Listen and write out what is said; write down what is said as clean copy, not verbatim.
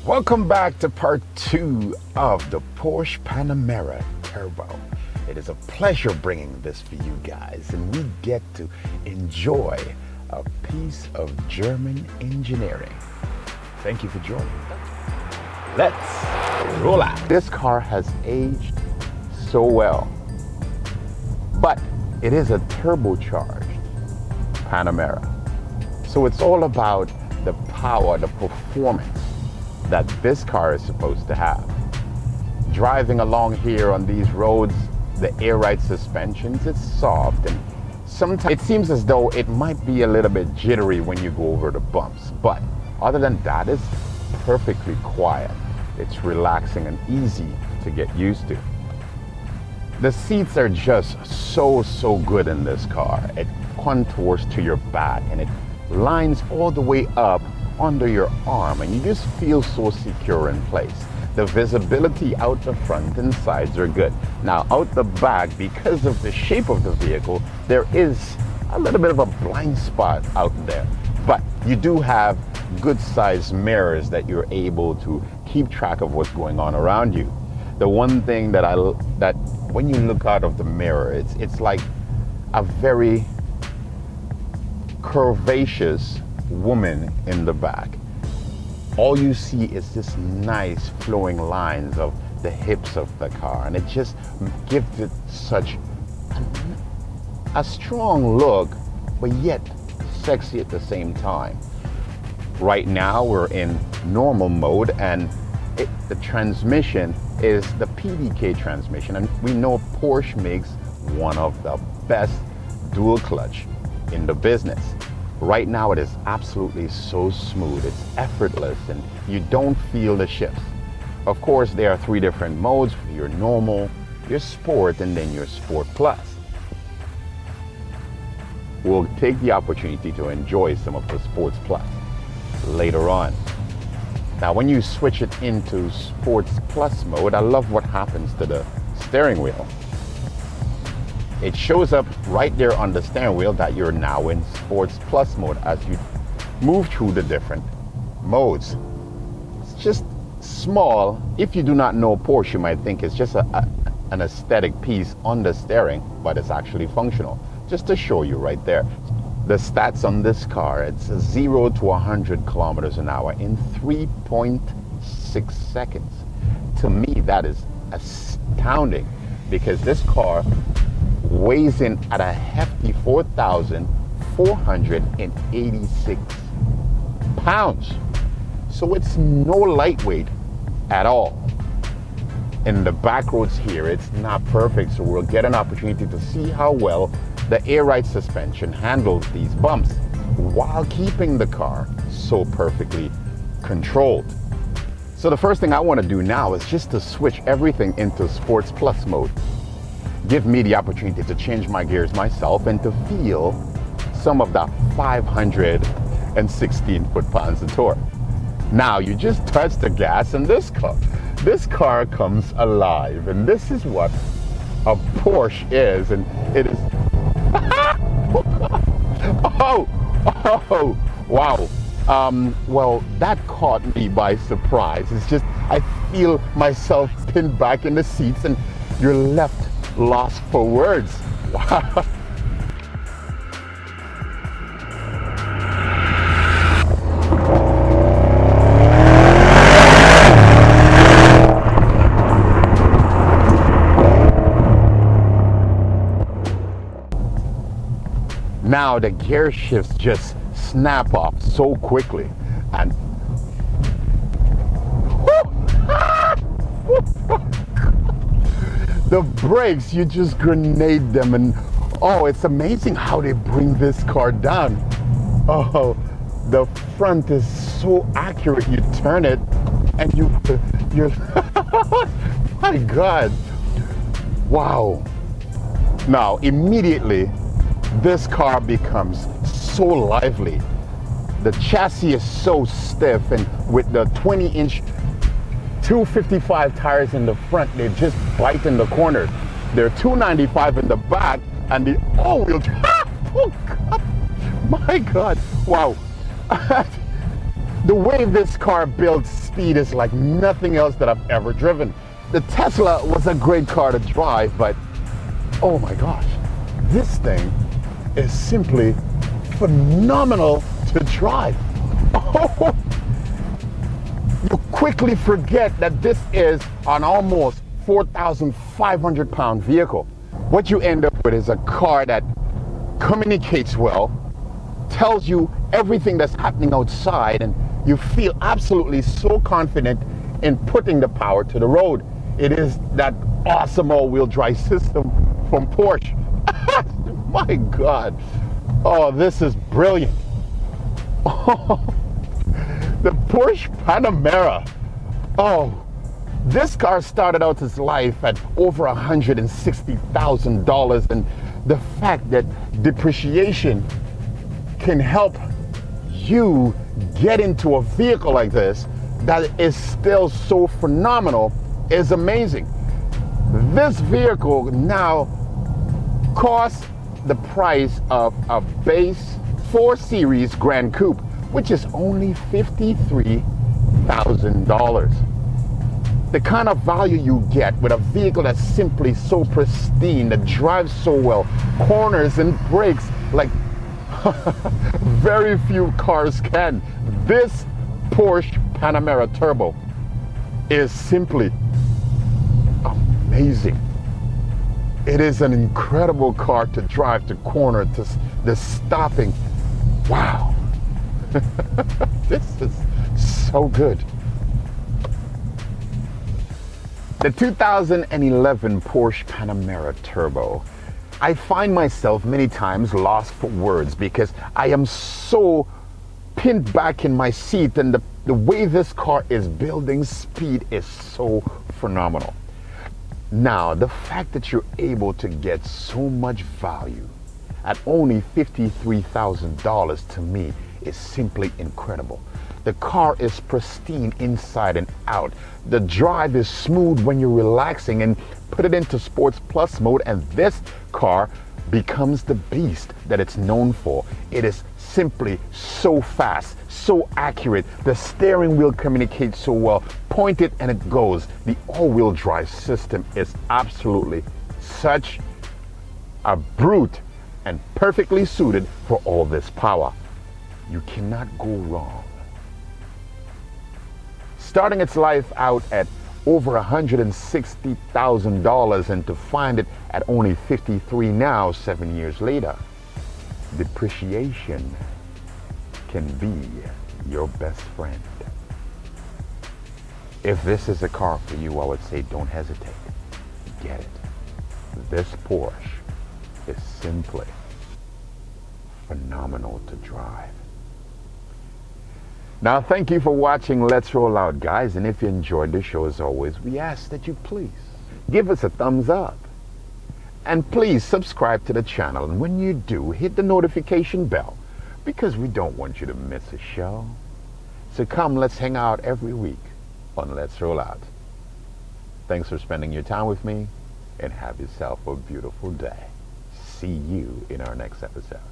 Welcome back to part 2 of the Porsche Panamera Turbo. It is a pleasure bringing this for you guys, and we get to enjoy a piece of German engineering. Thank you for joining. Let's roll out. This car has aged so well, but it is a turbocharged Panamera. So it's all about the power, the performance that this car is supposed to have. Driving along here on these roads, the air ride suspensions, it's soft, and sometimes it seems as though it might be a little bit jittery when you go over the bumps, but other than that, it's perfectly quiet. It's relaxing and easy to get used to. The seats are just so good in this car. It contours to your back and it lines all the way up under your arm, and you just feel so secure in place. The visibility out the front and sides are good. Now out the back, because of the shape of the vehicle, there is a little bit of a blind spot out there, but you do have good sized mirrors that you're able to keep track of what's going on around you. The one thing that when you look out of the mirror, it's like a very curvaceous woman in the back. All you see is this nice flowing lines of the hips of the car, and it just gives it such a strong look, but yet sexy at the same time. Right now we're in normal mode, and the transmission is the PDK transmission, and we know Porsche makes one of the best dual clutch in the business. Right now it is absolutely so smooth, it's effortless, and you don't feel the shifts. Of course, there are 3 different modes: your normal, your sport, and then your sport plus. We'll take the opportunity to enjoy some of the sports plus later on. Now when you switch it into sports plus mode, I love what happens to the steering wheel. It shows up right there on the steering wheel that you're now in sports plus mode as you move through the different modes. It's just small. If you do not know Porsche, you might think it's just an aesthetic piece on the steering, but it's actually functional. Just to show you right there. The stats on this car, it's 0 to 100 kilometers an hour in 3.6 seconds. To me, that is astounding, because this car weighs in at a hefty 4,486 pounds. So it's no lightweight at all. In the back roads here, it's not perfect, so we'll get an opportunity to see how well the air ride suspension handles these bumps while keeping the car so perfectly controlled. So the first thing I want to do now is just to switch everything into sports plus mode. Give me the opportunity to change my gears myself and to feel some of that 516 foot-pounds of torque. Now you just touch the gas and this car comes alive, and this is what a Porsche is, and it is oh wow. Well, that caught me by surprise. It's just I feel myself pinned back in the seats, and you're left lost for words. Wow. Now the gear shifts just snap off so quickly, and the brakes, you just grenade them, and oh, it's amazing how they bring this car down. Oh, the front is so accurate. You turn it and you're my God, wow. Now immediately this car becomes so lively. The chassis is so stiff, and with the 20-inch 255 tires in the front, they just bite in the corners. They're 295 in the back, and the all-wheel drive. Oh God, my God, wow. The way this car builds speed is like nothing else that I've ever driven. The Tesla was a great car to drive, but oh my gosh, this thing is simply phenomenal to drive. Oh, you quickly forget that this is an almost 4,500 pound vehicle. What you end up with is a car that communicates well, tells you everything that's happening outside, and you feel absolutely so confident in putting the power to the road. It is that awesome all-wheel drive system from Porsche. My God. Oh, this is brilliant. Oh, the Porsche Panamera. Oh, this car started out its life at over $160,000, and the fact that depreciation can help you get into a vehicle like this that is still so phenomenal is amazing. This vehicle now costs the price of a base 4 Series Grand Coupe, which is only $53,000. The kind of value you get with a vehicle that's simply so pristine, that drives so well, corners and brakes like very few cars can. This Porsche Panamera Turbo is simply amazing. It is an incredible car to drive, to corner, to the stopping. Wow. This is so good. The 2011 Porsche Panamera Turbo. I find myself many times lost for words because I am so pinned back in my seat, and the way this car is building speed is so phenomenal. Now, the fact that you're able to get so much value at only $53,000 to me is simply incredible. The car is pristine inside and out. The drive is smooth when you're relaxing, and put it into Sports Plus mode and this car becomes the beast that it's known for. It is simply so fast, so accurate. The steering wheel communicates so well. Point it and it goes. The all-wheel drive system is absolutely such a brute and perfectly suited for all this power. You cannot go wrong. Starting its life out at over $160,000, and to find it at only $53,000 now, 7 years later. Depreciation can be your best friend. If this is a car for you, I would say don't hesitate. Get it. This Porsche is simply phenomenal to drive. Now, thank you for watching Let's Roll Out, guys. And if you enjoyed the show, as always, we ask that you please give us a thumbs up. And please subscribe to the channel. And when you do, hit the notification bell, because we don't want you to miss a show. So come, let's hang out every week on Let's Roll Out. Thanks for spending your time with me, and have yourself a beautiful day. See you in our next episode.